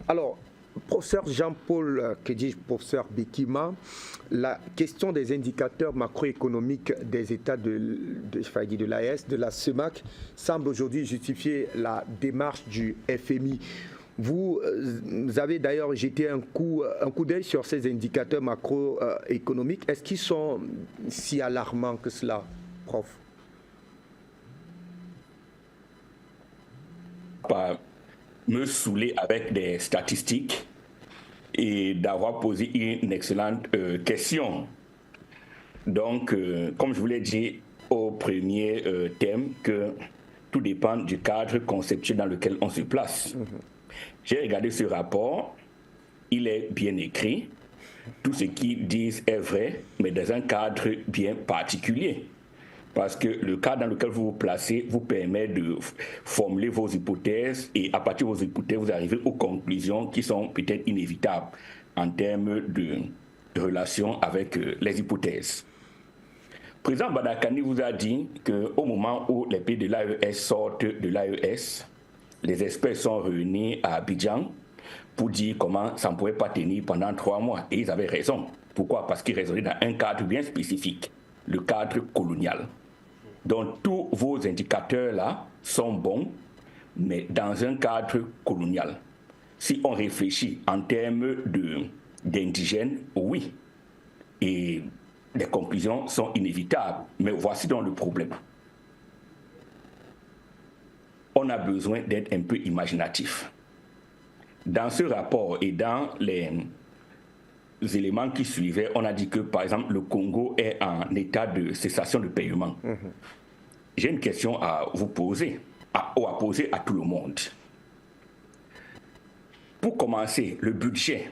Alors, professeur Jean-Paul, que dis-je, professeur Bekima, la question des indicateurs macroéconomiques des États de l'AES, de la CEMAC, semble aujourd'hui justifier la démarche du FMI. Vous avez d'ailleurs jeté un coup d'œil sur ces indicateurs macroéconomiques. Est-ce qu'ils sont si alarmants que cela, prof? Pas me saouler avec des statistiques et d'avoir posé une excellente question. Donc, comme je vous l'ai dit au premier thème, que tout dépend du cadre conceptuel dans lequel on se place. J'ai regardé ce rapport, il est bien écrit, tout ce qu'ils disent est vrai, mais dans un cadre bien particulier. Parce que le cadre dans lequel vous vous placez vous permet de formuler vos hypothèses et à partir de vos hypothèses, vous arrivez aux conclusions qui sont peut-être inévitables en termes de relation avec les hypothèses. Le président Badakani vous a dit qu'au moment où les pays de l'AES sortent de l'AES, les experts sont réunis à Abidjan pour dire comment ça ne pourrait pas tenir pendant 3 mois. Et ils avaient raison. Pourquoi? Parce qu'ils raisonnaient dans un cadre bien spécifique, le cadre colonial. Donc tous vos indicateurs-là sont bons, mais dans un cadre colonial. Si on réfléchit en termes d'indigènes, oui. Et les conclusions sont inévitables. Mais voici donc le problème. On a besoin d'être un peu imaginatif. Dans ce rapport et dans les éléments qui suivaient, on a dit que, par exemple, le Congo est en état de cessation de paiement. J'ai une question à vous poser, ou à poser à tout le monde. Pour commencer, le budget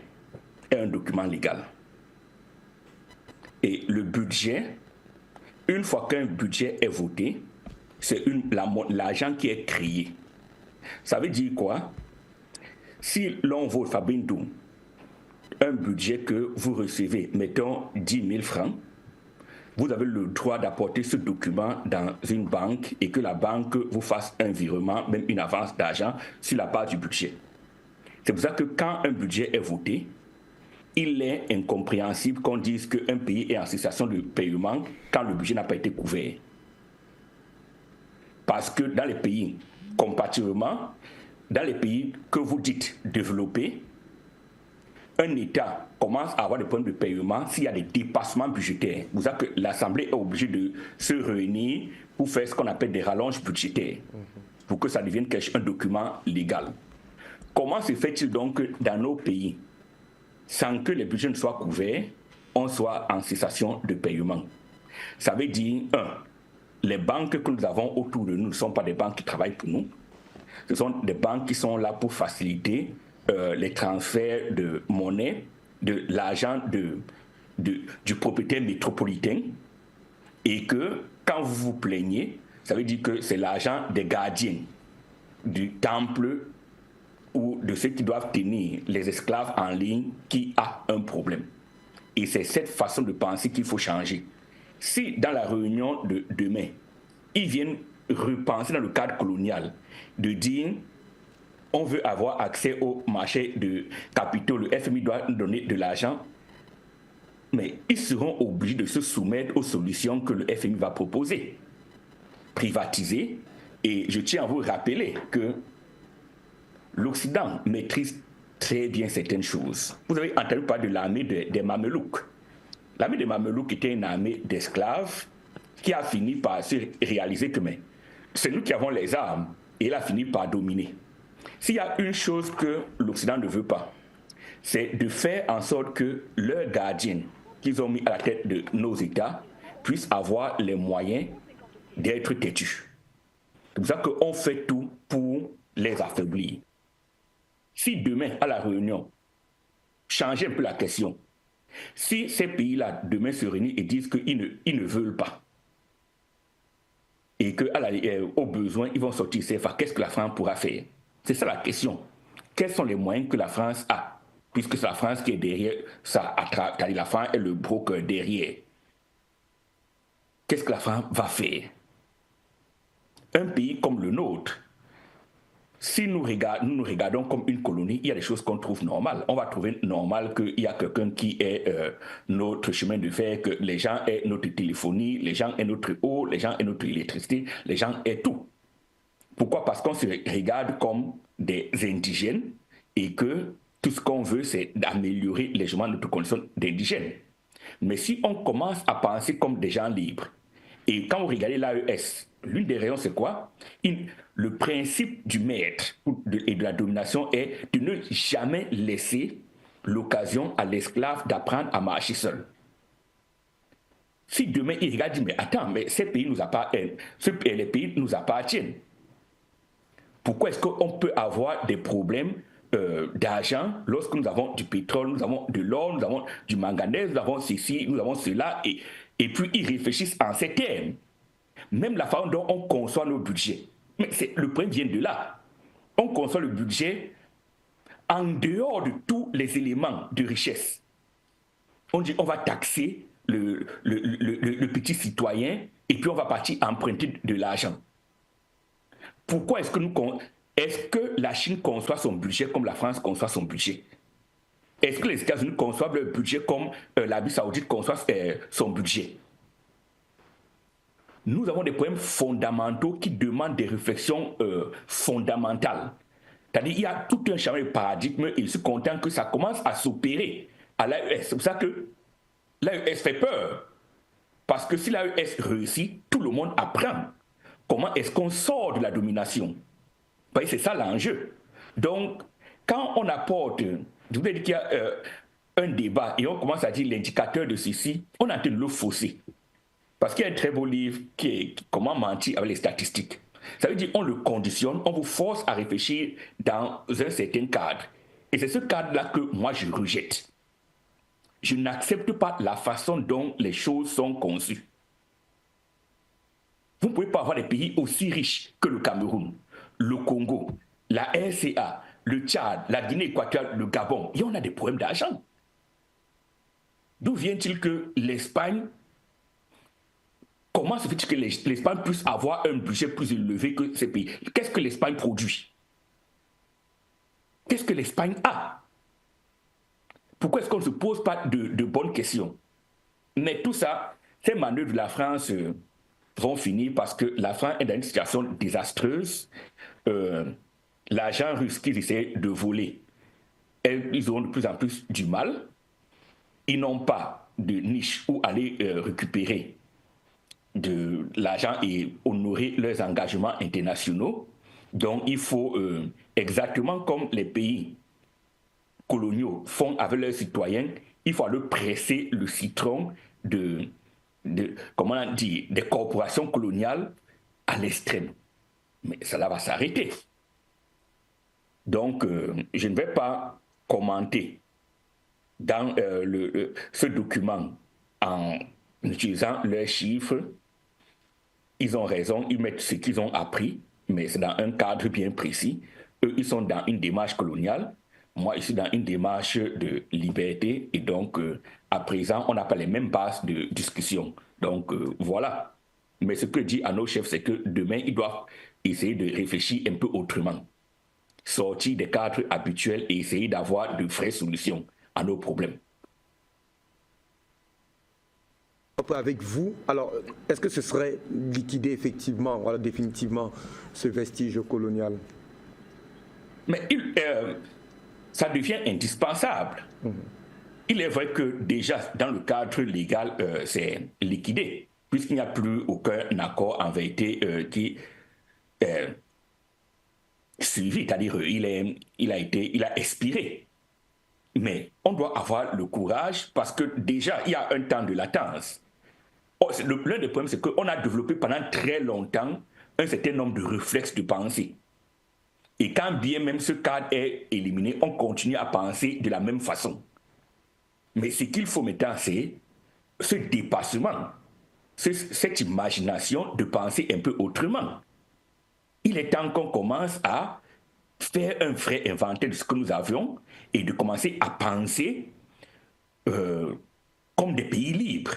est un document légal. Et le budget, une fois qu'un budget est voté, c'est l'argent qui est créé. Ça veut dire quoi? Si l'on vote Fabindoum, un budget que vous recevez, mettons 10 000 francs, vous avez le droit d'apporter ce document dans une banque et que la banque vous fasse un virement, même une avance d'argent sur la base du budget. C'est pour ça que quand un budget est voté, il est incompréhensible qu'on dise qu'un pays est en cessation de paiement quand le budget n'a pas été couvert. Parce que dans les pays, comparativement, dans les pays que vous dites développés, un État commence à avoir des problèmes de paiement s'il y a des dépassements budgétaires. Vous savez que l'Assemblée est obligée de se réunir pour faire ce qu'on appelle des rallonges budgétaires, pour que ça devienne un document légal. Comment se fait-il donc que dans nos pays, sans que les budgets ne soient couverts, on soit en cessation de paiement? Ça veut dire, les banques que nous avons autour de nous ne sont pas des banques qui travaillent pour nous. Ce sont des banques qui sont là pour faciliter les transferts de monnaie, de l'argent du propriétaire métropolitain, et que quand vous vous plaignez, ça veut dire que c'est l'argent des gardiens du temple ou de ceux qui doivent tenir les esclaves en ligne qui a un problème. Et c'est cette façon de penser qu'il faut changer. Si dans la réunion de demain, ils viennent repenser dans le cadre colonial, de dire on veut avoir accès au marché de capitaux, le FMI doit nous donner de l'argent, mais ils seront obligés de se soumettre aux solutions que le FMI va proposer. Privatiser, et je tiens à vous rappeler que l'Occident maîtrise très bien certaines choses. Vous avez entendu parler de l'armée des Mamelouks. L'armée des Mamelouks était une armée d'esclaves qui a fini par se réaliser que c'est nous qui avons les armes, et il a fini par dominer. S'il y a une chose que l'Occident ne veut pas, c'est de faire en sorte que leurs gardiens qu'ils ont mis à la tête de nos États puissent avoir les moyens d'être têtus. C'est pour ça qu'on fait tout pour les affaiblir. Si demain, à la réunion, changez un peu la question, si ces pays-là demain se réunissent et disent qu'ils ne veulent pas, et qu'au besoin, ils vont sortir CFA, qu'est-ce que la France pourra faire? C'est ça la question. Quels sont les moyens que la France a? Puisque c'est la France qui est derrière ça, la France est le broker derrière. Qu'est-ce que la France va faire? Un pays comme le nôtre, si nous nous regardons comme une colonie, il y a des choses qu'on trouve normales. On va trouver normal qu'il y a quelqu'un qui ait notre chemin de fer, que les gens aient notre téléphonie, les gens aient notre eau, les gens aient notre électricité, les gens aient tout. Pourquoi? Parce qu'on se regarde comme des indigènes et que tout ce qu'on veut, c'est d'améliorer légèrement notre condition d'indigène. Mais si on commence à penser comme des gens libres, et quand vous regardez l'AES, l'une des raisons, c'est quoi? Le principe du maître et de la domination est de ne jamais laisser l'occasion à l'esclave d'apprendre à marcher seul. Si demain il regarde, dit, mais attends, mais les pays nous appartiennent. Pourquoi est-ce qu'on peut avoir des problèmes d'argent lorsque nous avons du pétrole, nous avons de l'or, nous avons du manganèse, nous avons ceci, nous avons cela, et puis ils réfléchissent en ces termes. Même la façon dont on conçoit nos budgets. Mais le problème vient de là. On conçoit le budget en dehors de tous les éléments de richesse. On dit on va taxer le petit citoyen et puis on va partir emprunter de l'argent. Pourquoi est-ce que la Chine conçoit son budget comme la France conçoit son budget? Est-ce que les États-Unis conçoivent leur budget comme l'Arabie Saoudite conçoit son budget? Nous avons des problèmes fondamentaux qui demandent des réflexions fondamentales. C'est-à-dire qu'il y a tout un changement de paradigme et il se contente que ça commence à s'opérer à l'AES. C'est pour ça que l'AES fait peur. Parce que si l'AES réussit, tout le monde apprend. Comment est-ce qu'on sort de la domination? C'est ça l'enjeu. Donc, quand on apporte, je vous ai dit qu'il y a un débat et on commence à dire l'indicateur de ceci, on a de le fausser. Parce qu'il y a un très beau livre qui est Comment mentir avec les statistiques. Ça veut dire on le conditionne, on vous force à réfléchir dans un certain cadre. Et c'est ce cadre-là que moi je rejette. Je n'accepte pas la façon dont les choses sont conçues. Vous ne pouvez pas avoir des pays aussi riches que le Cameroun, le Congo, la RCA, le Tchad, la Guinée équatoriale, le Gabon. Et on a des problèmes d'argent. D'où vient-il que l'Espagne, comment se fait-il que l'Espagne puisse avoir un budget plus élevé que ces pays? Qu'est-ce que l'Espagne produit? Qu'est-ce que l'Espagne a? Pourquoi est-ce qu'on ne se pose pas de bonnes questions? Mais tout ça, ces manœuvres de la France vont finir parce que la France est dans une situation désastreuse. L'argent russe qu'ils essaient de voler, ils auront de plus en plus du mal. Ils n'ont pas de niche où aller récupérer de l'argent et honorer leurs engagements internationaux. Donc il faut, exactement comme les pays coloniaux font avec leurs citoyens, il faut aller presser le citron comment on dit, des corporations coloniales à l'extrême. Mais cela va s'arrêter. Donc, je ne vais pas commenter dans ce document en utilisant leurs chiffres. Ils ont raison, ils mettent ce qu'ils ont appris, mais c'est dans un cadre bien précis. Eux, ils sont dans une démarche coloniale. Moi, je suis dans une démarche de liberté. Et donc, à présent, on n'a pas les mêmes bases de discussion. Donc, voilà. Mais ce que dit à nos chefs, c'est que demain, ils doivent essayer de réfléchir un peu autrement. Sortir des cadres habituels et essayer d'avoir de vraies solutions à nos problèmes. Avec vous, alors, est-ce que ce serait liquider effectivement, voilà, définitivement, ce vestige colonial? Mais ça devient indispensable. Il est vrai que déjà, dans le cadre légal, c'est liquidé, puisqu'il n'y a plus aucun accord en vérité qui est suivi, c'est-à-dire il a expiré. Mais on doit avoir le courage, parce que déjà, il y a un temps de latence. L'un des problèmes, c'est qu'on a développé pendant très longtemps un certain nombre de réflexes de pensée. Et quand bien même ce cadre est éliminé, on continue à penser de la même façon. Mais ce qu'il faut maintenant, c'est ce dépassement, cette imagination de penser un peu autrement. Il est temps qu'on commence à faire un vrai inventaire de ce que nous avions et de commencer à penser comme des pays libres.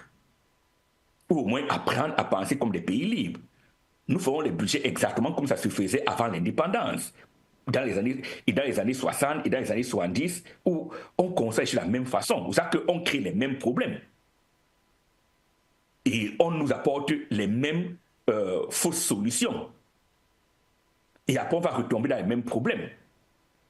Ou au moins apprendre à penser comme des pays libres. Nous ferons les budgets exactement comme ça se faisait avant l'indépendance. dans les années 60 et dans les années 70, où on conseille de la même façon. Vous savez qu'on crée les mêmes problèmes. Et on nous apporte les mêmes fausses solutions. Et après, on va retomber dans les mêmes problèmes.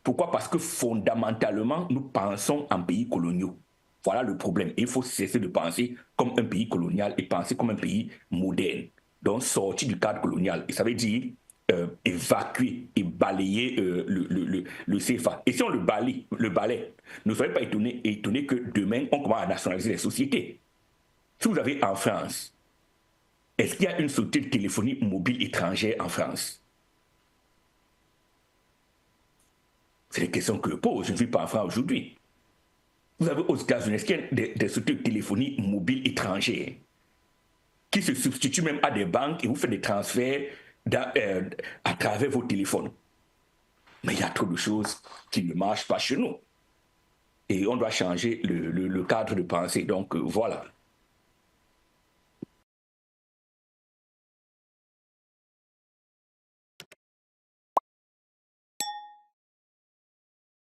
Pourquoi? Parce que fondamentalement, nous pensons en pays coloniaux. Voilà le problème. Et il faut cesser de penser comme un pays colonial et penser comme un pays moderne. Donc, sortir du cadre colonial. Et ça veut dire évacuer et balayer le CFA. Et si on le balaye, ne soyez pas étonnés que demain, on commence à nationaliser les sociétés. Si vous avez en France, est-ce qu'il y a une société de téléphonie mobile étrangère en France? C'est les questions que je pose. Je ne suis pas en France aujourd'hui. Vous avez aux États-Unis, est-ce qu'il y a des sociétés de téléphonie mobile étrangères qui se substituent même à des banques et vous faites des transferts à travers vos téléphones? Mais il y a trop de choses qui ne marchent pas chez nous. Et on doit changer le cadre de pensée. Donc voilà.